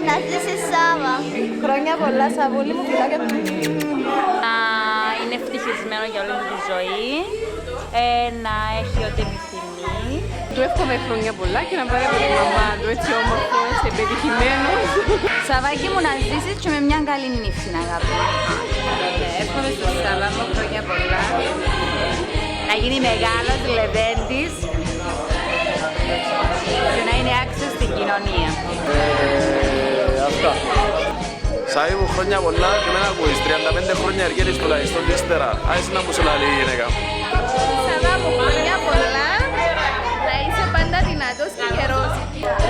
Να ζήσεις Σάβα. Χρόνια πολλά, Σαβούλη μου, φιλάκια του. Να είναι ευτυχισμένο για όλη τη ζωή, να έχει ό,τι επιθυμεί. Του εύχομαι χρόνια πολλά και να πάρει από τη μαμά του έτσι όμορφος, επιτυχημένος. Σαββάκι μου, να ζήσεις και με μια καλή νύχτα, αγάπη. Εύχομαι στον Σάβα μου χρόνια πολλά. Να γίνει μεγάλος λεβέντης και να είναι άξιος στην κοινωνία. Αυτά. Σάβη μου, χρόνια πολλά και μένα ακούεις, 35 χρόνια εργέτης τουλάχιστον και ύστερα. Άισε να μου σε λαλεί η γυναίκα. Σάβα μου, χρόνια πολλά. Να είσαι πάντα δυνατός και γερός.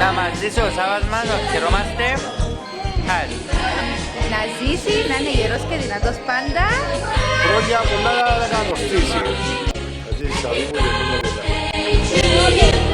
Να μας ζήσει ο Σάββας μας, να χαιρόμαστε. Χάρη. Να ζήσει, να είναι γερός και δυνατός πάντα. Χρόνια πολλά να τα κατοστήσει. Να ζήσεις Σάβη μου και χρόνια πολλά.